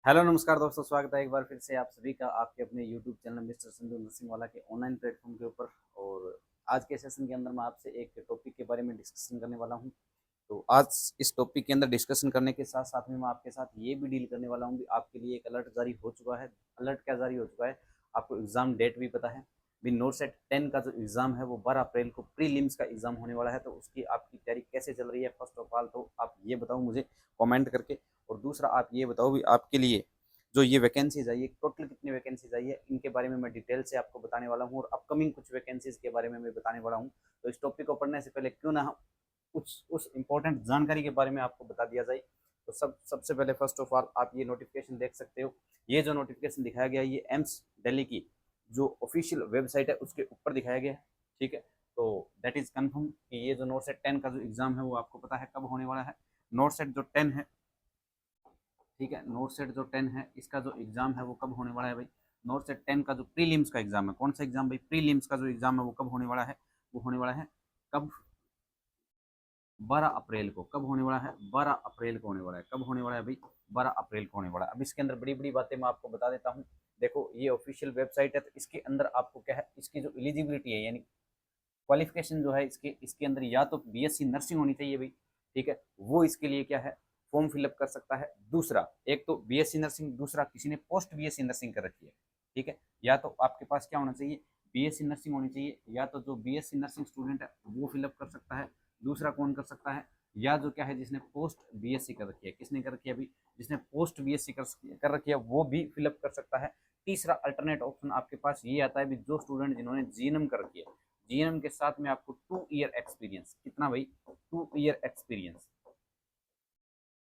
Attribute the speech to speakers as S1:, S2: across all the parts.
S1: Hello नमस्कार दोस्तों, स्वागत है एक बार फिर से आप सभी का आपके अपने YouTube channel mister Sandhu nursing वाला के ऑनलाइन प्लेटफॉर्म के ऊपर। और आज के सेशन के अंदर मैं आपसे एक टॉपिक के बारे में डिस्कशन करने वाला हूं। तो आज इस टॉपिक के अंदर डिस्कशन करने के साथ साथ में मैं आपके साथ ये भी डील करने वाला हूं कि आपके लिए एक अलर्ट जारी हो चुका है। अलर्ट क्या जारी हो चुका है, आपको एग्जाम डेट भी पता है। भी नोटसेट 10 का जो एग्जाम है वो 12 अप्रैल को प्रीलिम्स का एग्जाम होने वाला है। तो उसकी आपकी तैयारी कैसे चल रही है, फर्स्ट ऑफ ऑल तो आप ये बताओ मुझे कमेंट करके। और दूसरा आप ये बताओ भी आपके लिए जो ये वैकेंसीज आई है, टोटल कितनी वैकेंसीज आई है, इनके बारे में मैं डिटेल से आपको बताने वाला हूँ और अपकमिंग कुछ वैकेंसीज के बारे में मैं बताने वाला हूँ। तो इस टॉपिक को पढ़ने से पहले क्यों ना हम उस इम्पोर्टेंट जानकारी के बारे में आपको बता दिया जाए। तो सबसे पहले फर्स्ट ऑफ ऑल आप ये नोटिफिकेशन देख सकते हो। ये जो नोटिफिकेशन दिखाया गया है ये एम्स दिल्ली की जो ऑफिशियल वेबसाइट है उसके ऊपर दिखाया गया है। ठीक है, तो दैट इज कन्फर्म कि ये जो नोट सेट 10 का जो एग्जाम है वो आपको पता है कब होने वाला है। नोट सेट जो 10 है, ठीक है, नोट सेट जो 10 है इसका जो एग्जाम है वो कब होने वाला है भाई। नोट सेट 10 का जो प्रीलिम्स का एग्जाम है, कौन सा एग्जाम भाई, प्रीलिम्स का जो एग्जाम है वो कब होने वाला है, वो होने वाला है कब, 12 अप्रैल को। कब होने वाला है, 12 अप्रैल को होने वाला है। कब होने वाला है भाई, 12 अप्रैल को होने वाला है। अब इसके अंदर बड़ी बड़ी बातें मैं आपको बता देता हूँ। देखो ये ऑफिशियल वेबसाइट है, तो इसके अंदर आपको क्या है, इसकी जो एलिजिबिलिटी है यानी क्वालिफिकेशन जो है इसके इसके अंदर या तो बीएससी नर्सिंग होनी चाहिए भाई। ठीक है, वो इसके लिए क्या है, फॉर्म फिलअप कर सकता है। दूसरा, एक तो बीएससी नर्सिंग, दूसरा किसी ने पोस्ट बीएससी नर्सिंग कर रखी है। ठीक है, या तो आपके पास क्या होना चाहिए, बीएससी नर्सिंग होनी चाहिए, या तो जो बीएससी नर्सिंग स्टूडेंट है वो फिलअप कर सकता है। दूसरा कौन कर सकता है, या जो क्या है जिसने पोस्ट बीएससी कर रखी है, किसने कर रखी है अभी, जिसने पोस्ट बीएससी कर रखी है वो भी फिलअप कर सकता है। तीसरा अल्टरनेट ऑप्शन आपके पास ये आता है भी जो स्टूडेंट जिन्होंने जीएनएम कर रखी है, जीएनएम के साथ में आपको 2 ईयर एक्सपीरियंस, कितना भाई, 2 ईयर एक्सपीरियंस।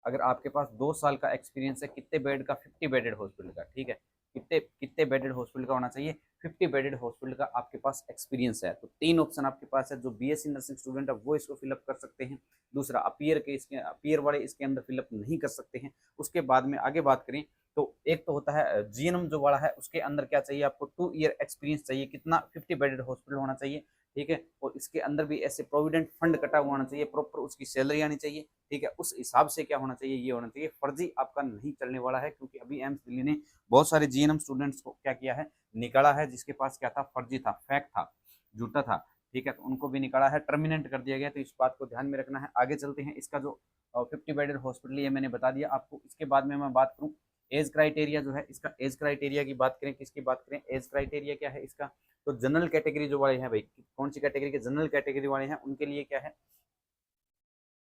S1: अगर आपके पास 2 साल का एक्सपीरियंस है, कितने बेड का, 50 बेडेड हॉस्पिटल का, ठीक है, कितने कितने बेडेड हॉस्पिटल का होना चाहिए, 50 बेडेड हॉस्पिटल का आपके पास एक्सपीरियंस है। तो तीन ऑप्शन आपके पास है। जो बीएससी नर्सिंग स्टूडेंट है वो इसको फिलअप कर सकते हैं। दूसरा अपियर के, इसके अपियर वाले इसके अंदर फिलअप नहीं कर सकते हैं। उसके बाद में आगे बात करें तो एक तो होता है जीएनएम जो वाला है, उसके अंदर क्या चाहिए आपको, 2 ईयर एक्सपीरियंस चाहिए, कितना, 50 बेडेड हॉस्पिटल होना चाहिए। ठीक है, और इसके अंदर भी ऐसे प्रोविडेंट फंड कटा हुआ होना चाहिए, प्रॉपर उसकी सैलरी आनी चाहिए। ठीक है, उस हिसाब से क्या होना चाहिए, ये होना चाहिए। फर्जी आपका नहीं चलने वाला है, क्योंकि अभी एम्स दिल्ली ने बहुत सारे जीएनएम स्टूडेंट्स को क्या किया है, निकाला है, जिसके पास क्या था, फर्जी था, फेक था, झूठा था। ठीक है, तो उनको भी निकाला है, टर्मिनेट कर दिया गया। तो इस बात को ध्यान में रखना है। आगे चलते हैं। इसका जो 50 बेडेड हॉस्पिटल ये मैंने बता दिया आपको। इसके बाद में मैं बात करूँ एज क्राइटेरिया जो है, इसका एज क्राइटेरिया की बात करें, किसकी बात करें, एज क्राइटेरिया क्या है इसका। तो जनरल कैटेगरी जो वाले हैं भाई, कौन सी कैटेगरी के, जनरल कैटेगरी वाले हैं, उनके लिए क्या है,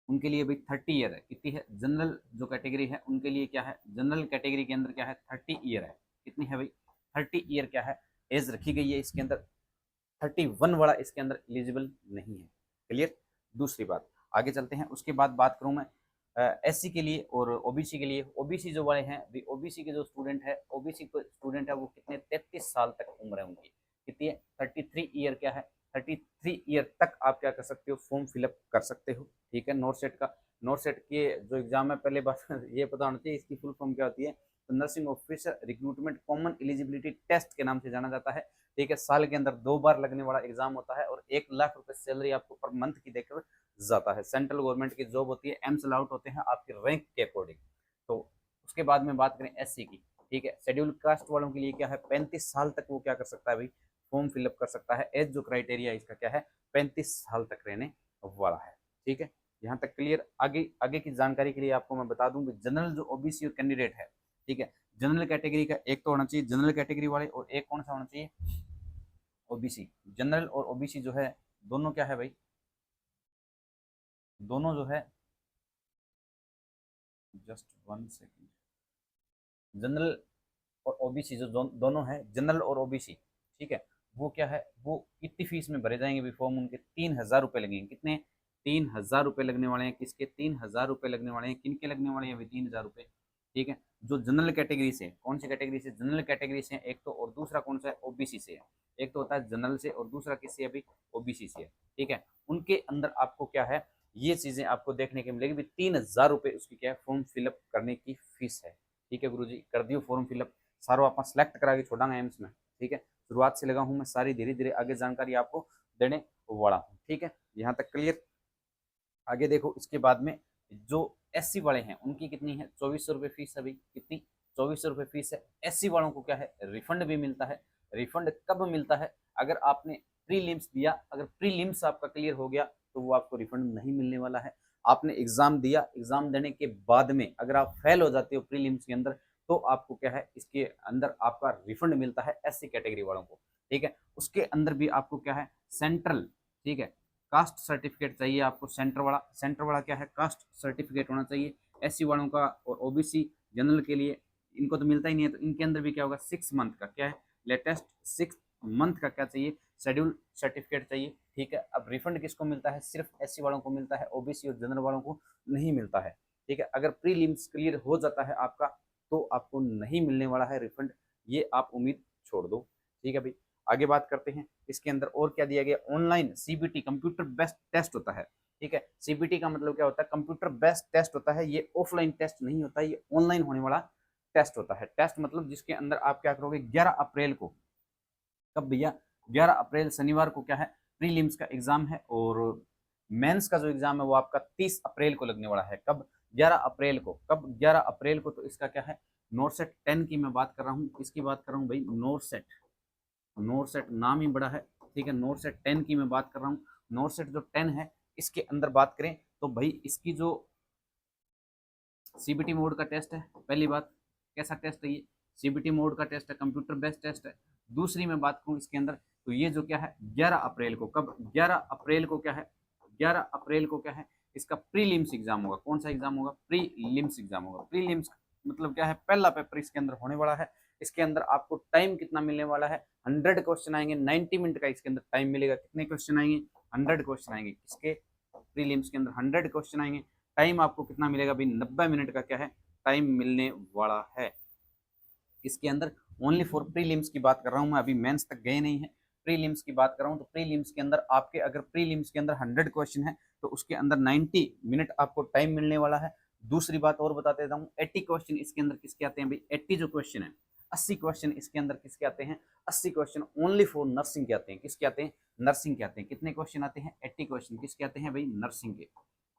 S1: उनके लिए भाई 30 ईयर है। कितनी है, जनरल जो कैटेगरी है उनके लिए क्या है, जनरल कैटेगरी के अंदर क्या है, 30 ईयर है। कितनी है भाई, 30 ईयर क्या है, एज रखी गई है इसके अंदर। 31 वाला इसके अंदर एलिजिबल नहीं है। क्लियर। दूसरी बात, आगे चलते हैं। उसके बाद बात करूं मैं एससी के लिए और ओबीसी के लिए। ओबीसी जो वाले हैं, ओबीसी के जो स्टूडेंट है, ओबीसी को स्टूडेंट है वो कितने, 33 साल तक उम्र है उनकी। कितनी है, 33 ईयर क्या है, 33 ईयर तक आप क्या कर सकते हो, फॉर्म फिलअप कर सकते हो। ठीक है, नोट सेट का, नोट सेट के जो एग्जाम है, पहले बात ये पता होना चाहिए इसकी फुल फॉर्म क्या होती है। तो nursing officer recruitment common eligibility test के नाम से जाना जाता है। ठीक है, साल के अंदर 2 बार लगने वाला एग्जाम होता है और 1 लाख रुपए सैलरी आपको पर मंथ की देकर जाता है। सेंट्रल गवर्नमेंट की जॉब होती है, एम्स अलाउट होते हैं आपके रैंक के अकॉर्डिंग। तो उसके बाद में बात करें एससी की। ठीक है, शेड्यूल कास्ट वालों के लिए क्या है, 35 साल तक वो क्या कर सकता है भाई, फॉर्म फिलअप कर सकता है। एज जो क्राइटेरिया इसका क्या है, 35 साल तक रहने वाला है। ठीक है, यहाँ तक क्लियर। आगे आगे की जानकारी के लिए आपको मैं बता दूं, जनरल जो ओबीसी कैंडिडेट है, ठीक है, जनरल कैटेगरी का एक तो होना चाहिए जनरल कैटेगरी वाले, और एक कौन सा होना चाहिए, ओबीसी। जनरल और ओबीसी जो है दोनों क्या है भाई, दोनों जो है, जस्ट 1 सेकेंड, जनरल और ओबीसी जो दोनों है, जनरल और ओबीसी, ठीक है, वो क्या है, वो कितनी फीस में भरे जाएंगे भी फॉर्म, उनके 3000 रुपये लगेंगे। कितने, 3000 रुपये लगने वाले हैं। किसके, 3000 रुपये लगने वाले हैं, किनके लगने वाले हैं भाई, 3000 रुपये। ठीक है, जो जनरल कैटेगरी से, कौन सी कैटेगरी से, जनरल कैटेगरी से एक तो, और दूसरा कौन सा है, ओबीसी से है। एक तो होता है जनरल से और दूसरा किससे अभी, ओबीसी से है। ठीक है, उनके अंदर आपको क्या है, ये चीजें आपको देखने को मिलेगी भी, 3000 रुपये उसकी क्या है, फॉर्म फिलअप करने की फीस है। ठीक है गुरु जी, कर दियो फॉर्म फिलअप, सारो आप सिलेक्ट करा के छोड़ा एम्स में। ठीक है, शुरुआत से लगा हूँ मैं, सारी धीरे धीरे आगे जानकारी आपको देने वाला हूँ। ठीक है, यहाँ तक क्लियर। आगे देखो, इसके बाद में जो एससी वाले हैं उनकी कितनी है, 2400 रुपये फीस अभी। कितनी, ₹2400 फीस है। एससी वालों को क्या है, रिफंड भी मिलता है। रिफंड कब मिलता है, अगर आपने प्रीलिम्स दिया, अगर प्रीलिम्स आपका क्लियर हो गया तो वो आपको रिफंड नहीं मिलने वाला है। आपने एग्जाम दिया, एग्जाम देने के बाद में अगर आप फेल हो जाते हो प्रीलिम्स के अंदर, तो आपको क्या है, इसके अंदर आपका रिफंड मिलता है एससी कैटेगरी वालों को, ठीक है। उसके अंदर भी आपको क्या है, सेंट्रल, ठीक है, कास्ट सर्टिफिकेट चाहिए आपको। सेंटर वाला क्या है, कास्ट सर्टिफिकेट होना चाहिए। एससी वालों का और ओबीसी जनरल के लिए इनको तो मिलता ही नहीं है, तो इनके अंदर भी क्या होगा, 6 मंथ का क्या है, लेटेस्ट 6 मंथ का क्या चाहिए, शेड्यूल सर्टिफिकेट चाहिए, ठीक है। अब रिफंड किसको मिलता है, सिर्फ एससी वालों को मिलता है, ओबीसी और जनरल वालों को नहीं मिलता है, ठीक है। अगर प्रीलिम्स क्लियर हो जाता है आपका तो आपको नहीं मिलने वाला है रिफंड, ये आप उम्मीद छोड़ दो, ठीक है भाई। आगे बात करते हैं, इसके अंदर और क्या दिया गया, online CBT computer based test होता है, ठीक है। सीबीटी का मतलब क्या होता है, कंप्यूटर बेस्ड टेस्ट होता है, ये ऑफलाइन टेस्ट नहीं होता, ये ऑनलाइन होने वाला टेस्ट होता है। टेस्ट मतलब जिसके अंदर आप क्या करोगे, 11 अप्रैल को, कब भैया, 11 अप्रैल शनिवार को क्या है, प्रीलिम्स का एग्जाम है, और मेंस का जो एग्जाम है वो आपका 30 अप्रैल को लगने वाला है। कब, 11 अप्रैल को। कब, 11 अप्रैल को। तो इसका क्या है, नोरसेट 10 की मैं बात कर रहा हूँ, इसकी बात कर रहा हूँ भाई, नोरसेट। नोरसेट नाम ही बड़ा है, ठीक है। नोरसेट 10 की मैं बात कर रहा हूँ। नोरसेट जो 10 है, इसके अंदर बात करें तो भाई इसकी जो सीबीटी मोड का टेस्ट है, पहली बात, कैसा टेस्ट है ये, सीबीटी मोड का टेस्ट है, कंप्यूटर बेस्ड टेस्ट है। दूसरी मैं बात करूं इसके अंदर, तो ये जो क्या है, 11 अप्रैल को, कब, 11 अप्रैल को क्या है, 11 अप्रैल को क्या है, इसका प्रीलिम्स एग्जाम होगा। कौन सा एग्जाम होगा, प्रीलिम्स एग्जाम होगा। प्रीलिम्स मतलब क्या है, पहला पेपर इसके अंदर होने वाला है। इसके अंदर आपको टाइम कितना मिलने वाला है, 100 क्वेश्चन आएंगे, 90 मिनट का इसके अंदर टाइम मिलेगा। कितने क्वेश्चन आएंगे, 100 क्वेश्चन आएंगे, किसके, प्रीलिम्स के अंदर 100 क्वेश्चन आएंगे। टाइम आपको कितना मिलेगा भाई, 90 मिनट का क्या है, टाइम मिलने वाला है इसके अंदर। ओनली फॉर प्रीलिम्स की बात कर रहा हूं मैं, अभी मेंस तक गए नहीं है, प्रीलिम्स की बात कर रहा हूं। तो प्रीलिम्स के अंदर आपके, अगर प्रीलिम्स के अंदर 100 क्वेश्चन है तो उसके अंदर 90 मिनट आपको टाइम मिलने वाला है। दूसरी बात और बता देता हूँ, 80 क्वेश्चन इसके अंदर किसके आते हैं भाई, 80 जो क्वेश्चन है, 80 क्वेश्चन इसके अंदर किसके आते हैं, 80 क्वेश्चन ओनली फॉर नर्सिंग के आते हैं। किसके आते हैं, नर्सिंग के आते हैं। कितने क्वेश्चन आते हैं, 80 क्वेश्चन किसके आते हैं भाई, नर्सिंग के,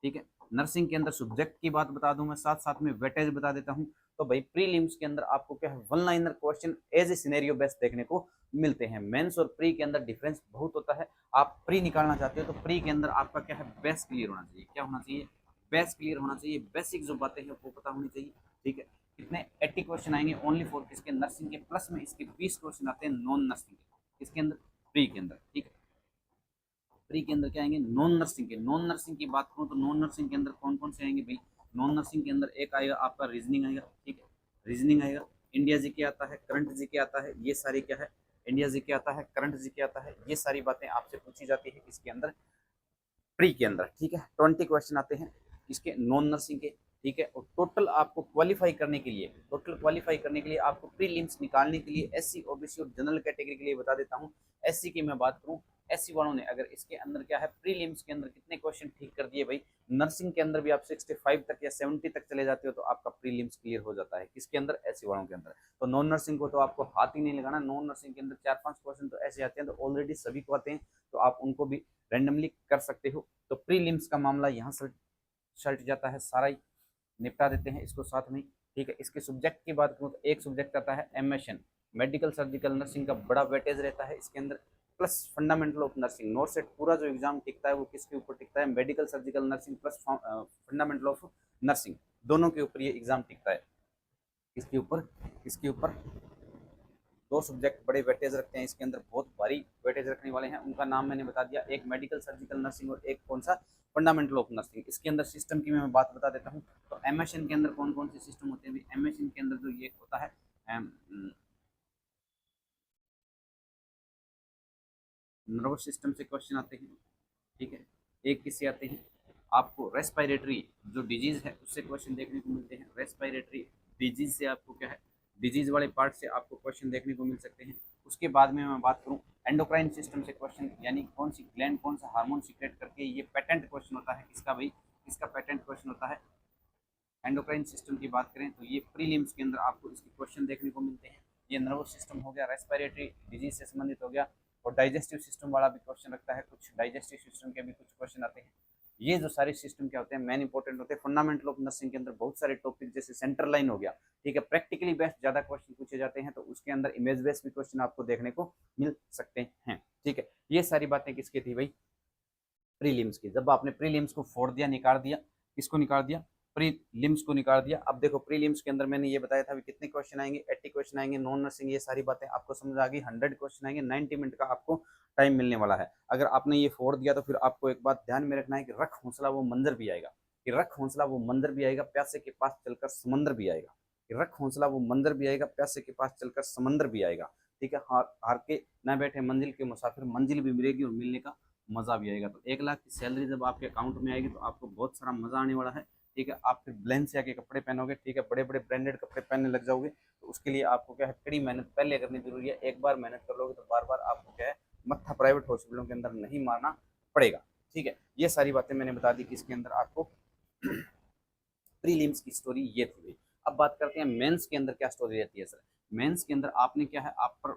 S1: ठीक है। नर्सिंग के अंदर सब्जेक्ट की बात बता दूं मैं, साथ साथ में वेटेज बता देता हूं। तो भाई प्रीलिम्स के अंदर आपको क्या है, one liner question as a scenario based देखने को मिलते हैं। मेंस और प्री के अंदर डिफरेंस बहुत होता है। आप प्री निकालना चाहते हो तो प्री के अंदर आपका क्या है, बेस क्लियर होना चाहिए। क्या होना चाहिए, बेस क्लियर होना चाहिए, बेसिक जो बातें हैं वो पता होनी चाहिए, ठीक है। कितने, 80 क्वेश्चन आएंगे ओनली फॉर किसके, नर्सिंग के, प्लस में इसके 20 क्वेश्चन आते हैं नॉन नर्सिंग के, इसके अंदर, प्री के अंदर, ठीक है। प्री के अंदर क्या आएंगे, नॉन नर्सिंग के। नॉन नर्सिंग की बात करूँ तो नॉन नर्सिंग के अंदर कौन कौन से आएंगे भाई, नॉन नर्सिंग के अंदर एक आएगा आपका रीजनिंग आएगा, ठीक है, रीजनिंग आएगा। इंडिया जी के आता है, करंट जी के आता है, ये सारी क्या है, इंडिया जी के आता है, करंट जी के आता है, ये सारी बातें आपसे पूछी जाती है इसके अंदर, प्री के अंदर, ठीक है। 20 क्वेश्चन आते हैं इसके नॉन नर्सिंग के, ठीक है। और टोटल आपको क्वालिफाई करने के लिए, टोटल क्वालिफाई करने के लिए आपको प्रीलिम्स निकालने के लिए एससी ओबीसी और जनरल कैटेगरी के लिए बता देता हूँ। एससी की मैं बात करूँ, एससी वालों ने अगर इसके अंदर क्या है, प्रीलिम्स के अंदर कितने क्वेश्चन ठीक कर दिए भाई, नर्सिंग के अंदर भी आप 65 तक या 70 तक चले जाते हो तो आपका प्रीलिम्स क्लियर हो जाता है। किसके अंदर, एससी वालों के अंदर। तो नॉन नर्सिंग को तो आपको हाथ ही नहीं लगाना, नॉन नर्सिंग के अंदर 4-5 क्वेश्चन तो ऐसे आते हैं, तो ऑलरेडी सभी को आते हैं, तो आप उनको भी रैंडमली कर सकते हो। तो प्रीलिम्स का मामला यहाँ से सल्ट जाता है, सारा ही निपटा देते हैं इसको साथ में, ठीक है। इसके सब्जेक्ट की बात करूँ तो एक सब्जेक्ट आता है एमएसएन, मेडिकल सर्जिकल नर्सिंग का बड़ा वेटेज रहता है इसके अंदर, plus fundamental of nursing. Not set पूरा जो एग्जाम टिकता है वो किसके ऊपर टिकता है, medical surgical nursing plus fundamental of nursing, दोनों के ऊपर ये एग्जाम टिकता है। इसके ऊपर, इसके ऊपर दो सब्जेक्ट बड़े वेटेज रखते हैं इसके अंदर, बहुत भारी वेटेज रखने वाले हैं, उनका नाम मैंने बता दिया, एक मेडिकल सर्जिकल नर्सिंग और एक कौन सा, फंडामेंटल ऑफ नर्सिंग। इसके अंदर सिस्टम की मैं बात बता देता हूँ। तो एमएसएन के अंदर कौन कौन से सिस्टम होते हैं, एमएसएन के अंदर जो ये होता है, नर्वस सिस्टम से क्वेश्चन आते हैं, ठीक है। एक किससे आते हैं, आपको रेस्पिरेटरी जो डिजीज है उससे क्वेश्चन देखने को मिलते हैं। रेस्पिरेटरी डिजीज से आपको क्या है, डिजीज वाले पार्ट से आपको क्वेश्चन देखने को मिल सकते हैं। उसके बाद में मैं बात करूं, एंडोक्राइन सिस्टम से क्वेश्चन, यानी कौन सी ग्लैंड कौन सा हार्मोन सीक्रेट करके, ये पेटेंट क्वेश्चन होता है किसका भाई, किसका पेटेंट क्वेश्चन होता है। एंडोक्राइन सिस्टम की बात करें तो ये प्रीलिम्स के अंदर आपको इसके क्वेश्चन देखने को मिलते हैं। ये नर्वस सिस्टम हो गया, रेस्पिरेटरी डिजीज से संबंधित हो गया, और डाइजेस्टिव सिस्टम वाला भी क्वेश्चन रखता है, कुछ डाइजेस्टिव सिस्टम के भी कुछ क्वेश्चन आते हैं। ये जो सारे सिस्टम क्या होते हैं मेन इंपॉर्टेंट होते हैं। फंडामेंटल ऑफ नर्सिंग के अंदर बहुत सारे टॉपिक जैसे सेंट्रल लाइन हो गया, ठीक है, प्रैक्टिकली बेस्ड ज्यादा क्वेश्चन पूछे जाते हैं, तो उसके अंदर इमेज बेस्ड भी क्वेश्चन आपको देखने को मिल सकते हैं, ठीक है। ये सारी बातें किसकी थी भाई, प्रीलिम्स की। जब आपने प्रीलिम्स को फोड़ दिया, निकाल दिया, किसको निकाल दिया, प्रीलिम्स को निकाल दिया। अब देखो प्रीलिम्स के अंदर मैंने ये बताया था कितने क्वेश्चन आएंगे, 80 क्वेश्चन आएंगे नॉन नर्सिंग, ये सारी बातें आपको समझ आ गई। 100 क्वेश्चन आएंगे, 90 मिनट का आपको टाइम मिलने वाला है। अगर आपने ये फोड़ दिया तो फिर आपको एक बात ध्यान में रखना है कि रख हौसला वो मंजर भी आएगा, कि रख हौसला वो मंजर भी आएगा, प्यासे के पास चलकर समंदर भी आएगा, कि रख हौसला वो मंजर भी आएगा, प्यासे के पास चलकर समंदर भी आएगा, ठीक है। हार के न बैठे मंजिल के मुसाफिर, मंजिल भी मिलेगी और मिलने का मजा भी आएगा। तो 1 लाख की सैलरी जब आपके अकाउंट में आएगी तो आपको बहुत सारा मजा आने वाला है, ठीक है। आप फिर ब्लेंसिया के कपड़े पहनोगे, ठीक है, बड़े बड़े ब्रांडेड कपड़े पहनने लग जाओगे। तो उसके लिए आपको क्या है, कड़ी मेहनत पहले करनी जरूरी है। एक बार मेहनत कर लोगे तो बार बार आपको क्या है, मत्था प्राइवेट हॉस्पिटलों के अंदर नहीं मारना पड़ेगा, ठीक है। ये सारी बातें मैंने बता दी कि इसके अंदर आपको प्रीलिम्स की स्टोरी ये थी। अब बात करते हैं मेंस के अंदर क्या स्टोरी रहती है सर। मेंस के अंदर आपने क्या है, आप पर,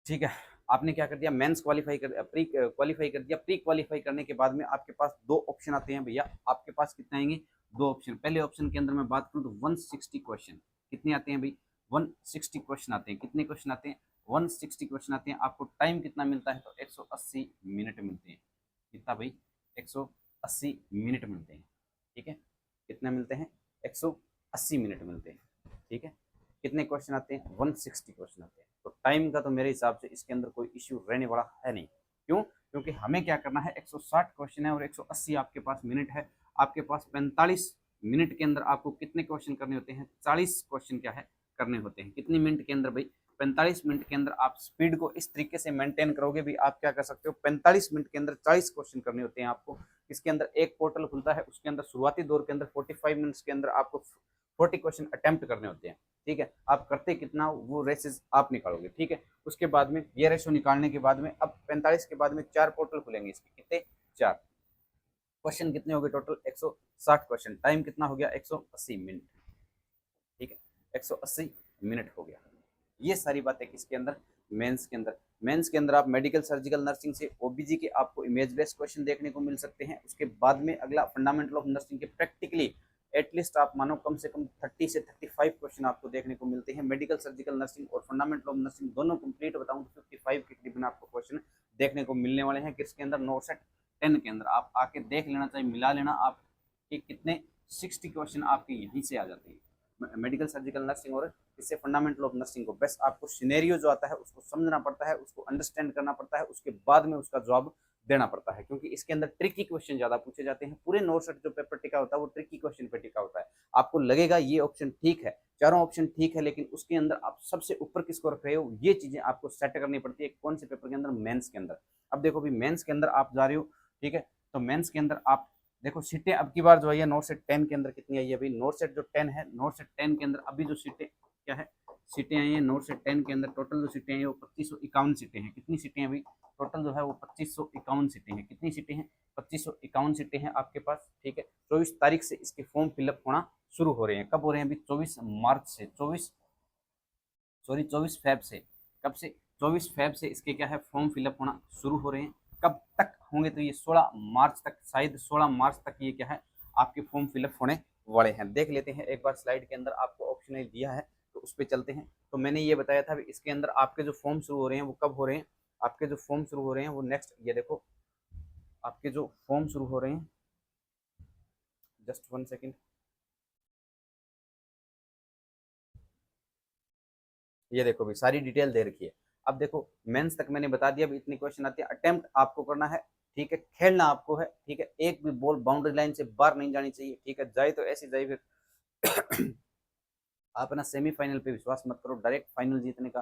S1: ठीक है, आपने क्या कर दिया, मेंस क्वालिफाई कर दिया, प्री क्वालिफाई कर दिया। प्री क्वालिफाई करने के बाद में आपके पास 2 ऑप्शन आते हैं भैया। आपके पास कितने आएंगे, 2 ऑप्शन। पहले ऑप्शन के अंदर मैं बात करूं तो 160 क्वेश्चन। कितने आते हैं भाई, 160 क्वेश्चन आते हैं। कितने क्वेश्चन आते हैं, 160 क्वेश्चन आते हैं। आपको टाइम कितना मिलता है, तो 180 मिनट मिलते हैं। कितना भाई, 180 मिनट मिलते हैं, ठीक है। कितने मिलते हैं, 180 मिनट मिलते हैं, ठीक है। कितने क्वेश्चन आते हैं, 160 क्वेश्चन आते हैं। तो टाइम का तो मेरे हिसाब से इसके अंदर कोई इश्यू रहने वाला है नहीं। क्यों, क्योंकि हमें क्या करना है, 160 क्वेश्चन है और 180 आपके पास मिनट है। आपके पास 45 मिनट के अंदर आपको कितने क्वेश्चन करने होते हैं, 40 क्वेश्चन क्या है करने होते हैं। कितने मिनट के अंदर भाई, 45 मिनट के अंदर। आप स्पीड को इस तरीके से मेंटेन करोगे भी, आप क्या कर सकते हो, 45 मिनट के अंदर 40 क्वेश्चन करने होते हैं आपको। इसके अंदर एक पोर्टल खुलता है, उसके अंदर शुरुआती दौर के अंदर 45 मिनट्स के अंदर आपको 40 क्वेश्चन अटेम्प्ट करने होते हैं, ठीक है। आप करते कितना, वो रेसेस आप निकालोगे, ठीक है। उसके बाद में ये रेशो निकालने के बाद में अब 45 के बाद में 4 पोर्टल खुलेंगे इसके। कितने, 4। क्वेश्चन कितने हो गए टोटल, 160 क्वेश्चन। टाइम कितना हो गया, 180 मिनट, ठीक है, 180 मिनट हो गया। ये सारी बातें किसके अंदर, मेंस के अंदर। मेंस के अंदर आप मेडिकल सर्जिकल नर्सिंग से ओबीजी के आपको इमेज बेस्ड क्वेश्चन देखने को मिल सकते हैं। उसके बाद में अगला फंडामेंटल ऑफ नर्सिंग के प्रैक्टिकली एटलीस्ट आप मानो कम से कम 30 से 35 क्वेश्चन आपको देखने को मिलते हैं। मेडिकल सर्जिकल नर्सिंग और फंडामेंटल ऑफ नर्सिंग दोनों कंप्लीट बताऊं तो 55 के करीबन आपको क्वेश्चन देखने को मिलने वाले हैं। किसके अंदर, नोट सेट 10 के अंदर। आप आके देख लेना चाहिए, मिला लेना आप कि कितने 60 क्वेश्चन आपके यहीं से आ जाते हैं मेडिकल सर्जिकल नर्सिंग और इससे फंडामेंटल ऑफ नर्सिंग को। बस आपको सिनेरियो जो आता है उसको समझना पड़ता है, उसको अंडरस्टैंड करना पड़ता है, उसके बाद में उसका जवाब देना पड़ता है। क्योंकि इसके अंदर ट्रिकी क्वेश्चन ज्यादा पूछे जाते हैं। पूरे नोट सेट जो पेपर टिका होता है वो ट्रिकी क्वेश्चन पे टिका होता है। आपको लगेगा ये ऑप्शन ठीक है, चारों ऑप्शन ठीक है, लेकिन उसके अंदर आप सबसे ऊपर किसको रख रहे हो, ये चीजें आपको सेट करनी पड़ती है। कौन से पेपर के अंदर, मेंस के अंदर। अब देखो भी मेंस के अंदर आप जा रहे हो, ठीक है, तो मेंस के अंदर आप देखो सीटें अब की बार जो है नोट सेट 10 के अंदर कितनी आई है अभी। नोट सेट जो 10 है, नोट सेट 10 के अंदर अभी जो सीटें क्या है, सीटें आई हैं नोट सेट 10 के अंदर। टोटल जो सीटें हैं वो 2551 सीटें हैं। कितनी सीटें हैं अभी, टोटल जो है वो 2551 सीटें हैं। कितनी सीटें हैं, 2551 सीटें हैं आपके पास, ठीक है। 24 तारीख से इसके फॉर्म फिलअप होना शुरू हो रहे हैं। कब हो रहे हैं अभी, 24 मार्च से, 24 फेब से। कब से, 24 फेब से इसके क्या है फॉर्म फिलअप होना शुरू हो रहे हैं। कब तक होंगे, तो ये 16 मार्च तक, शायद 16 मार्च तक ये क्या है आपके फॉर्म फिलअप होने वाले हैं। देख लेते हैं एक बार स्लाइड के अंदर आपको ऑप्शन दिया है तो उस पर चलते हैं। तो मैंने ये बताया था इसके अंदर आपके जो फॉर्म शुरू हो रहे हैं वो कब हो रहे हैं, आपके जो फॉर्म शुरू हो रहे हैं वो नेक्स्ट, ये देखो आपके जो फॉर्म शुरू हो रहे हैं, जस्ट 1 सेकेंड, ये देखो भी सारी डिटेल दे रखी है। अब देखो मेंस तक मैंने बता दिया, अभी इतने क्वेश्चन आते हैं। अटेम्प्ट आपको करना है, ठीक है, खेलना आपको है, ठीक है। एक भी बॉल बाउंड्री लाइन से बाहर नहीं जानी चाहिए, ठीक है। जाए तो ऐसी जाए, फिर आप ना सेमीफाइनल पे विश्वास मत करो, डायरेक्ट फाइनल जीतने का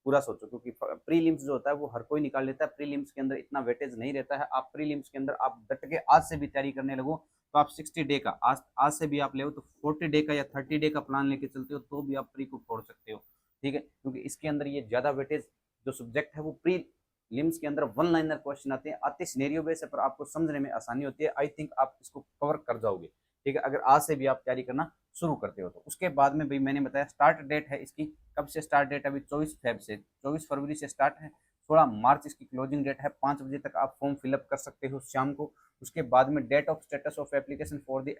S1: पूरा सोचो। क्योंकि प्रीलिम्स जो होता है वो हर कोई निकाल लेता है। प्रीलिम्स के अंदर इतना वेटेज नहीं रहता है। आप प्रीलिम्स के अंदर आप डट के आज से भी तैयारी करने लगो तो आप 60 डे का, आज से भी आप ले तो 40 डे का या 30 डे का प्लान लेके चलते हो तो भी आप प्री को छोड़ सकते हो, ठीक है। क्योंकि इसके अंदर ये ज्यादा वेटेज जो सब्जेक्ट है वो प्री लिम्स के अंदर वन लाइनर क्वेश्चन आते हैं, आते सिनेरियो बेस है, पर आपको समझने में आसानी होती है। आई थिंक आप इसको कवर कर जाओगे, ठीक है, अगर आज से भी आप तैयारी करना शुरू करते हो तो। उसके बाद में भाई मैंने बताया स्टार्ट डेट है इसकी, कब से स्टार्ट डेट, अभी 24 फेब से, 24 फरवरी से स्टार्ट है, 16 मार्च इसकी क्लोजिंग डेट है। 5 बजे तक आप फॉर्म फिलअप कर सकते हो शाम को। उसके बाद में date of status of application for the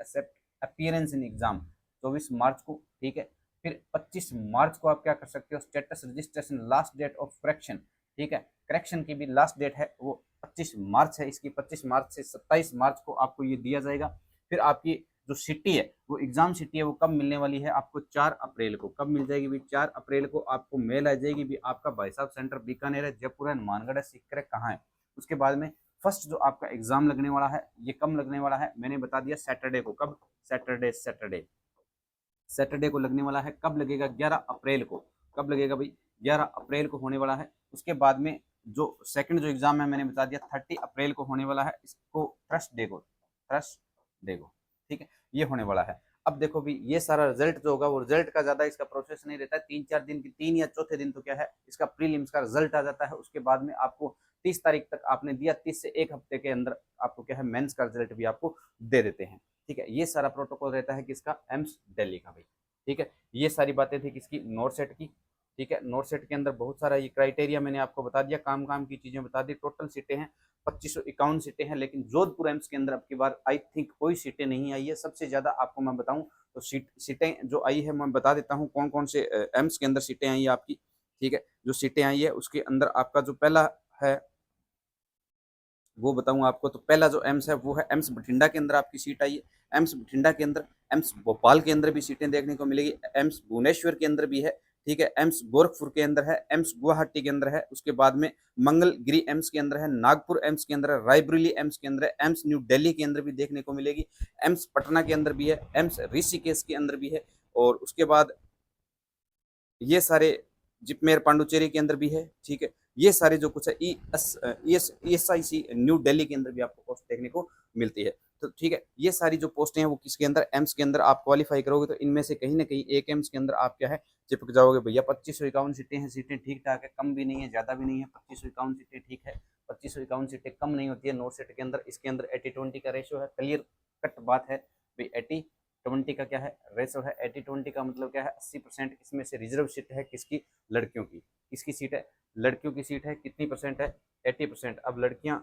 S1: appearance in exam 24 March को, ठीक है। फिर 25 मार्च को आप क्या कर सकते हो, status registration last date of correction, ठीक है। करेक्शन की भी लास्ट डेट है वो 25 मार्च है इसकी। 25 मार्च से 27 मार्च को आपको ये दिया जाएगा। फिर आपकी जो सिटी है वो एग्जाम सिटी है वो कब मिलने वाली है आपको, 4 अप्रैल को। कब मिल जाएगी भाई, 4 अप्रैल को आपको मेल आ जाएगी भी आपका भाई साहब सेंटर बीकानेर है, जयपुर है, हनुमानगढ़ है, सीकर है, कहाँ है। उसके बाद में फर्स्ट जो आपका एग्जाम लगने वाला है ये कब लगने वाला है, मैंने बता दिया सैटरडे को। कब, सैटरडे को लगने वाला है। कब लगेगा, 11 अप्रैल को। कब लगेगा भाई, 11 अप्रैल को होने वाला है। उसके बाद में जो सेकंड जो एग्जाम है मैंने बता दिया 30 अप्रैल को होने वाला है, इसको थर्सडे को, ठीक है, ये होने वाला है। अब देखो भी ये सारा रिजल्ट जो होगा वो रिजल्ट का ज्यादा इसका प्रोसेस नहीं रहता है, 3-4 दिन की, 3 या चौथे दिन तो क्या है इसका प्रीलिम्स का रिजल्ट आ जाता है। उसके बाद में आपको 30 तारीख तक आपने दिया, 30 से 1 हफ्ते के अंदर आपको क्या है मेंस का रिजल्ट भी आपको दे देते हैं, ठीक है। ये सारा प्रोटोकॉल रहता है किसका, एम्स दिल्ली का भाई, ठीक है। ये सारी बातें थी किसकी, नोरसेट की, ठीक है। नोरसेट के अंदर बहुत सारा ये क्राइटेरिया मैंने आपको बता दिया, काम काम की चीजें बता दी। टोटल सीटें हैं 2551 सीटें हैं, लेकिन जोधपुर एम्स के अंदर अब की बार आई थिंक कोई सीटें नहीं आई है। सबसे ज्यादा आपको मैं बताऊं तो सीटें जो आई है मैं बता देता हूँ कौन कौन से एम्स के अंदर सीटें आई है आपकी, ठीक है। जो सीटें आई है उसके अंदर आपका जो पहला है वो बताऊं आपको। तो पहला जो एम्स है वो है एम्स बठिंडा के अंदर आपकी सीट आई है। एम्स बठिंडा के अंदर, एम्स भोपाल के अंदर भी सीटें देखने को मिलेगी, एम्स भुवनेश्वर के अंदर भी है, ठीक है। एम्स गोरखपुर के अंदर है, एम्स गुवाहाटी के अंदर है, उसके बाद में मंगलगिरी एम्स के अंदर है, नागपुर एम्स के अंदर है, रायबरेली एम्स के अंदर है, एम्स न्यू दिल्ली के अंदर भी देखने को मिलेगी, एम्स पटना के अंदर भी है, एम्स ऋषिकेश के अंदर भी है, और उसके बाद ये सारे जिपमेर पांडुचेरी के अंदर भी है, ठीक है। ये सारे जो कुछ है ESIC न्यू दिल्ली के अंदर भी आपको पोस्ट देखने को मिलती है। तो ठीक है, ये सारी जो पोस्टें हैं वो किसके अंदर, एम्स के अंदर आप क्वालिफाई करोगे तो इनमें से कहीं ना कहीं एक एम्स के अंदर आप क्या है चिपक जाओगे भैया। 2551 सीटें हैं, सीटें ठीक ठाक है, कम भी नहीं है ज्यादा भी नहीं है, 2551 सीटें ठीक है। 2551 सीटें कम नहीं होती है नोट सेट के अंदर। इसके अंदर 80-20 का रेशियो है, क्लियर कट बात है भाई। 80-20 का क्या है रेशो है, 80-20 का मतलब क्या है 80% इसमें से रिजर्व सीट है किसकी, लड़कियों की। किसकी सीट है, लड़कियों की सीट है, कितनी परसेंट है, 80%। अब लड़कियां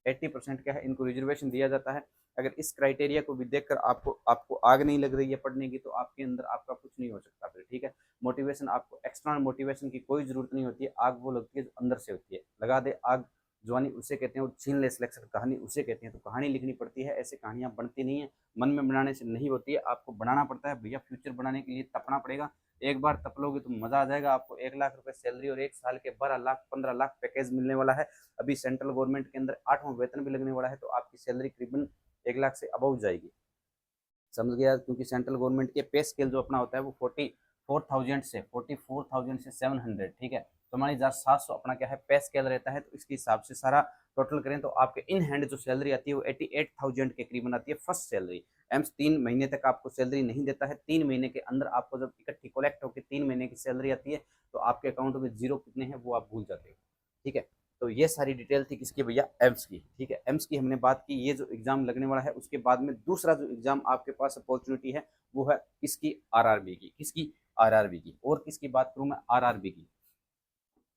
S1: 80% क्या है इनको रिजर्वेशन दिया जाता है। अगर इस क्राइटेरिया को भी देखकर आपको आपको आग नहीं लग रही है पढ़ने की तो आपके अंदर आपका कुछ नहीं हो सकता फिर, ठीक है। मोटिवेशन, आपको एक्सटर्नल मोटिवेशन की कोई जरूरत नहीं होती है, आग वो लगती है जो अंदर से होती है। लगा दे आग जवानी उसे कहते हैं, और छीन ले सिलेक्शन कहानी उसे कहते हैं। तो कहानी लिखनी पड़ती है, ऐसे कहानियां बनती नहीं है, मन में बनाने से नहीं होती है, आपको बनाना पड़ता है भैया। फ्यूचर बनाने के लिए तपना पड़ेगा। एक बार तप लोगे तो मजा आ जाएगा। आपको 1 लाख रुपए सैलरी और 1 साल के 12 लाख 15 लाख पैकेज मिलने वाला है। अभी सेंट्रल गवर्नमेंट के अंदर 8वां वेतन भी लगने वाला है, तो आपकी सैलरी करीबन 1 लाख से अबव जाएगी, समझ गया। क्योंकि सेंट्रल गवर्नमेंट के पे स्केल जो अपना होता है वो 44,000 से 700, ठीक है। तो हमारी 1700 अपना क्या है पे स्केल रहता है। तो इसके हिसाब से सारा टोटल करें तो आपके इन हैंड जो सैलरी आती है वो 88,000 के करीबन आती है फर्स्ट सैलरी। एम्स 3 महीने तक आपको सैलरी नहीं देता है। 3 महीने के अंदर आपको जब इकट्ठी कलेक्ट होकर 3 महीने की सैलरी आती है तो आपके अकाउंट में जीरो कितने हैं वो आप भूल जाते हो, ठीक है। तो ये सारी डिटेल थी किसकी भैया, एम्स की, ठीक है। एम्स की हमने बात की, ये जो एग्जाम लगने वाला है। उसके बाद में दूसरा जो एग्जाम आपके पास अपॉर्चुनिटी है वो है किसकी, आरआरबी की। किसकी, आरआरबी की। और किसकी बात करूं मैं, आरआरबी की।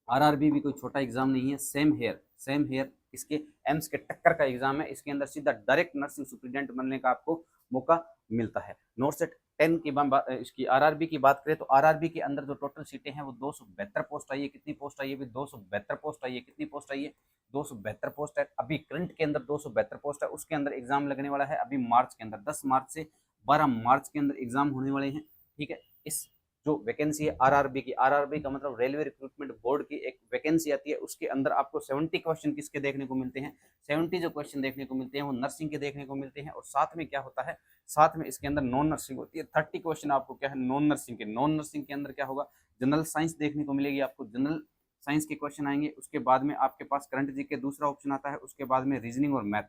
S1: आरआरबी भी कोई छोटा एग्जाम नहीं है, सेम हेयर इसके एम्स के टक्कर का एग्जाम है। इसके अंदर सीधा डायरेक्ट नर्सिंग सुप्रिटेंडेंट बनने का आपको मौका मिलता है। नोटसेट 10 की इसकी आरआरबी की बात करें तो आरआरबी के अंदर जो टोटल सीटें हैं वो 272 पोस्ट आई है। कितनी पोस्ट आई है, 272 पोस्ट आई है। कितनी पोस्ट आई है, 272 पोस्ट है। अभी करंट के अंदर 272 पोस्ट है, उसके अंदर एग्जाम लगने वाला है अभी मार्च के अंदर, 10 मार्च से 12 मार्च के अंदर एग्जाम होने वाले हैं, ठीक है। इस जो वैकेंसी है आरआरबी की, आरआरबी का मतलब रेलवे रिक्रूटमेंट बोर्ड की एक वैकेंसी आती है। उसके अंदर आपको 70 क्वेश्चन किसके देखने को मिलते हैं, 70 जो क्वेश्चन देखने को मिलते हैं वो नर्सिंग के देखने को मिलते हैं। और साथ में क्या होता है, साथ में इसके अंदर नॉन नर्सिंग होती है। 30 क्वेश्चन आपको क्या है नॉन नर्सिंग के। नॉन नर्सिंग के अंदर क्या होगा, जनरल साइंस देखने को मिलेगी आपको, जनरल साइंस के क्वेश्चन आएंगे। उसके बाद में आपके पास करंट जी के दूसरा ऑप्शन आता है। उसके बाद में रीजनिंग और मैथ,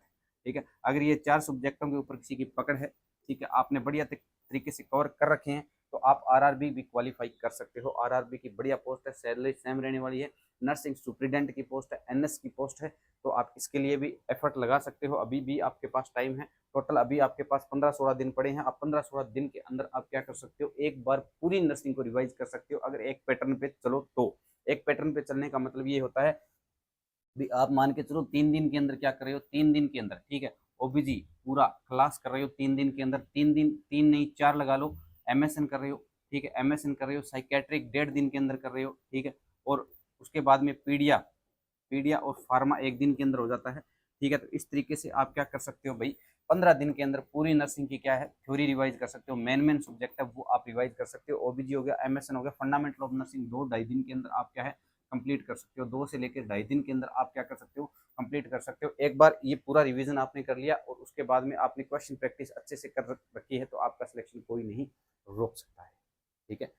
S1: ठीक है। अगर ये 4 सब्जेक्टों के ऊपर किसी की पकड़ है, ठीक है, आपने बढ़िया तरीके से कवर कर रखे हैं तो आप आरआरबी भी क्वालिफाई कर सकते हो। आरआरबी की बढ़िया पोस्ट है, सैलरी सेम रहने वाली है। नर्सिंग सुप्रिटेंडेंट की पोस्ट है, एनएस की पोस्ट है, तो आप इसके लिए भी एफर्ट लगा सकते हो। अभी भी आपके पास टाइम है। टोटल अभी आपके पास 15-16 दिन पड़े हैं। आप 15-16 दिन के अंदर आप क्या कर सकते हो, एक बार पूरी नर्सिंग को रिवाइज कर सकते हो अगर एक पैटर्न पे चलो तो। एक पैटर्न पे चलने का मतलब ये होता है भी आप मान के चलो 3 दिन के अंदर क्या कर रहे हो, 3 दिन के अंदर, ठीक है, ओबीजी पूरा क्लास कर रहे हो 3 दिन के अंदर, 3 दिन, 3 नहीं 4 लगा लो, एमएसएन कर रहे हो, ठीक है, एमएसएन कर रहे हो, साइकेट्रिक 1.5 दिन के अंदर कर रहे हो, ठीक है, और उसके बाद में पीडिया, पीडिया और फार्मा 1 दिन के अंदर हो जाता है, ठीक है। तो इस तरीके से आप क्या कर सकते हो भाई, 15 दिन के अंदर पूरी नर्सिंग की क्या है थ्योरी रिवाइज कर सकते हो, मेन सब्जेक्ट है वो आप रिवाइज कर सकते हो, ओबीजी हो गया, एमएसएन हो गया, फंडामेंटल ऑफ नर्सिंग 2-2.5 दिन के अंदर आप क्या है कंप्लीट कर सकते हो, 2 से लेकर 2.5 दिन के अंदर आप क्या कर सकते हो कंप्लीट कर सकते हो। एक बार ये पूरा रिवीजन आपने कर लिया और उसके बाद में आपने क्वेश्चन प्रैक्टिस अच्छे से कर रखी है तो आपका सिलेक्शन कोई नहीं रोक सकता है, ठीक है।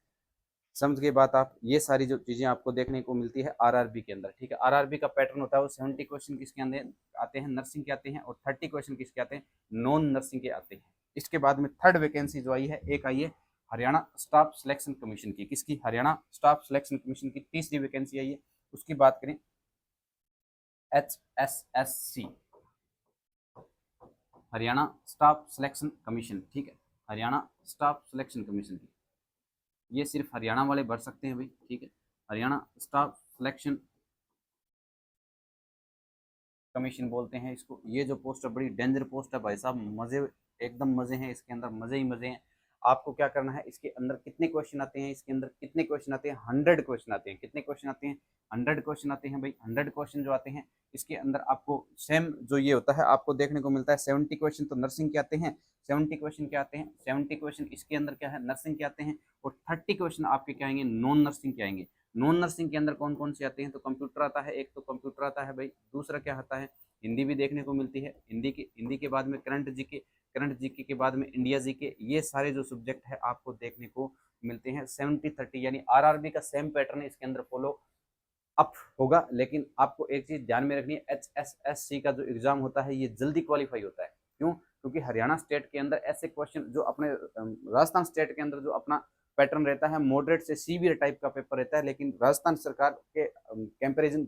S1: समझ गए बात आप, ये सारी जो चीजें आपको देखने को मिलती है आरआरबी के अंदर, ठीक है। आरआरबी का पैटर्न होता है वो 70 क्वेश्चन किसके अंदर आते हैं, नर्सिंग के आते हैं, और 30 क्वेश्चन किसके आते हैं, नॉन नर्सिंग के आते हैं। इसके बाद में थर्ड वैकेंसी जो आई है, एक आई है हरियाणा स्टाफ सिलेक्शन कमीशन की, किसकी, हरियाणा स्टाफ सिलेक्शन कमीशन की तीसरी वैकेंसी आई है। उसकी बात करें HSSC, Haryana staff selection commission, ठीक है, हरियाणा स्टाफ सिलेक्शन कमीशन की, ये सिर्फ हरियाणा वाले भर सकते हैं भाई, ठीक है, हरियाणा स्टाफ सिलेक्शन कमीशन बोलते हैं इसको। ये जो पोस्ट है बड़ी डेंजर पोस्ट है भाई साहब, मजे एकदम मजे हैं इसके अंदर, मजे ही मजे हैं। आपको क्या करना है, इसके अंदर कितने क्वेश्चन आते हैं, इसके अंदर कितने क्वेश्चन आते हैं, 100 क्वेश्चन आते हैं, कितने क्वेश्चन आते हैं, 100 क्वेश्चन आते हैं भाई। 100 क्वेश्चन जो आते हैं इसके अंदर आपको सेम जो ये होता है आपको देखने को मिलता है, 70 क्वेश्चन तो नर्सिंग के आते हैं, 70 क्वेश्चन क्या आते हैं, 70 क्वेश्चन इसके अंदर क्या है नर्सिंग के आते हैं, और 30 क्वेश्चन आपके क्या आएंगे, नॉन नर्सिंग के आएंगे। नॉन नर्सिंग के अंदर कौन कौन से आते हैं, तो कंप्यूटर आता है, एक तो कंप्यूटर आता है भाई, दूसरा क्या आता है, हिंदी भी देखने को मिलती है, हिंदी के बाद में करंट जीके, करंट जीके के बाद में इंडिया जीके, ये सारे जो सब्जेक्ट है आपको देखने को मिलते हैं। 70-30 यानी आरआरबी का सेम पैटर्न इसके अंदर फॉलो अप होगा, लेकिन आपको एक चीज ध्यान में रखनी है, HSSC का जो एग्जाम होता है ये जल्दी क्वालिफाई होता है। क्यों, क्योंकि हरियाणा स्टेट के अंदर ऐसे क्वेश्चन जो अपने राजस्थान स्टेट के अंदर जो अपना पैटर्न रहता है मॉडरेट से सीवियर टाइप का पेपर रहता है, लेकिन राजस्थान सरकार के कंपेरिजन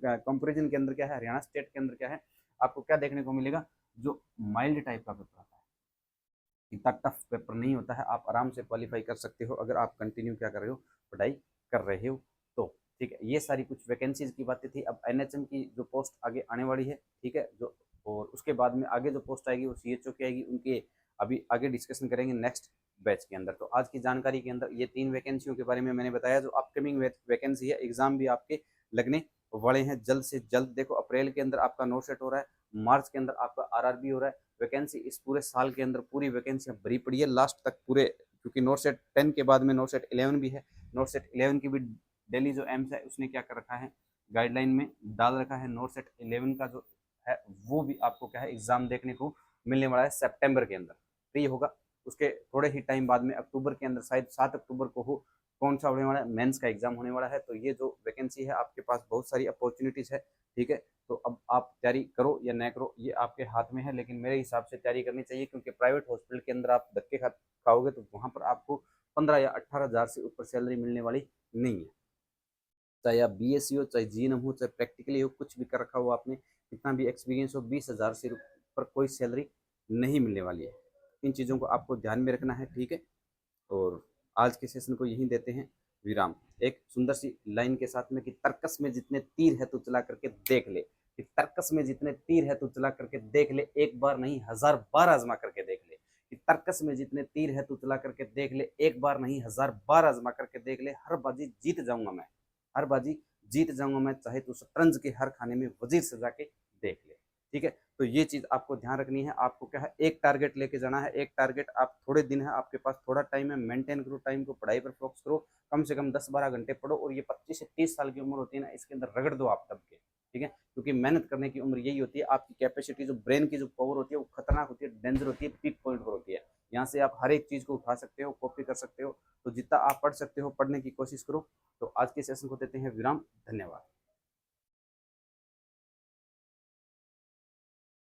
S1: के अंदर क्या है, हरियाणा स्टेट के अंदर क्या है, आपको क्या देखने को मिलेगा, जो माइल्ड टाइप का पेपर आता है, इतना टफ पेपर नहीं होता है, आप आराम से क्वालिफाई कर सकते हो अगर आप कंटिन्यू क्या कर रहे हो, पढ़ाई कर रहे हो तो, ठीक है। ये सारी कुछ वैकेंसीज की बातें थी। अब एनएचएम की जो पोस्ट आगे आने वाली है, ठीक है, जो और उसके बाद में आगे जो पोस्ट आएगी वो सीएचओ की आएगी, उनके अभी आगे डिस्कशन करेंगे नेक्स्ट बैच के अंदर। तो आज की जानकारी के अंदर ये 3 वैकेंसियों के बारे में मैंने बताया, जो अपकमिंग वैकेंसी है, एग्जाम भी आपके लगने वाले हैं जल्द से जल्द। देखो अप्रैल के अंदर आपका नोट सेट हो रहा है, मार्च के अंदर आपका आरआरबी हो रहा है, वैकेंसी इस पूरे साल के अंदर पूरी वैकेंसियां भरी पड़ी है लास्ट तक पूरे, क्योंकि नोट सेट 10 के बाद में नोट सेट 11 भी है, नोट सेट 11 की भी दिल्ली जो एम्स है उसने क्या कर रखा है, गाइडलाइन में डाल रखा है, नोट सेट 11 का जो है वो भी आपको क्या है एग्जाम देखने को मिलने वाला है सितंबर के अंदर फ्री होगा। उसके थोड़े ही टाइम बाद में अक्टूबर के अंदर, शायद 7 अक्टूबर को हो, कौन सा होने वाला है, मेंस का एग्जाम होने वाला है। तो ये जो वैकेंसी है आपके पास बहुत सारी अपॉर्चुनिटीज है, ठीक है। तो अब आप तैयारी करो या न करो ये आपके हाथ में है, लेकिन मेरे हिसाब से तैयारी करनी चाहिए, क्योंकि प्राइवेट हॉस्पिटल के अंदर आप धक्के खाओगे तो वहां पर आपको 15 या 18 हज़ार से ऊपर सैलरी मिलने वाली नहीं है। चाहे आप बीएससी हो, चाहे जीएनएम हो, चाहे प्रैक्टिकली हो, कुछ भी कर रखा हो आपने, कितना भी एक्सपीरियंस हो, 20 हज़ार से ऊपर कोई सैलरी नहीं मिलने वाली है। इन चीज़ों को आपको ध्यान में रखना है, ठीक है। और आज के सेशन को यहीं देते हैं विराम, एक सुंदर सी लाइन के साथ में कि तर्कस में जितने तीर है तो चला करके देख ले, कि तर्कस में जितने तीर है तो चला करके देख ले, एक बार नहीं 1000 बार आजमा करके देख ले, कि तर्कस में जितने तीर है तो चला करके देख ले, एक बार नहीं 1000 बार आजमा करके देख ले, हर बाजी जीत जाऊंगा मैं, हर बाजी जीत जाऊंगा मैं, चाहे तो शतरंज के हर खाने में वजीर सजा के देख ले, ठीक है। तो ये चीज आपको ध्यान रखनी है, आपको क्या है एक टारगेट लेके जाना है, एक टारगेट, आप थोड़े दिन है आपके पास, थोड़ा टाइम है, मेंटेन करो टाइम को, पढ़ाई पर फोकस करो, कम से कम 10-12 घंटे पढ़ो, और ये 25 से 30 साल की उम्र होती है ना, इसके अंदर रगड़ दो आप दब के, ठीक है। क्योंकि मेहनत करने की उम्र यही होती है, आपकी कैपेसिटी जो ब्रेन की जो पावर होती है वो खतरनाक होती है, डेंजर होती है, पीक पॉइंट पर होती है, यहाँ से आप हर एक चीज को उठा सकते हो, कॉपी कर सकते हो। तो जितना आप पढ़ सकते हो पढ़ने की कोशिश करो। तो आज के सेशन को देते हैं विराम, धन्यवाद।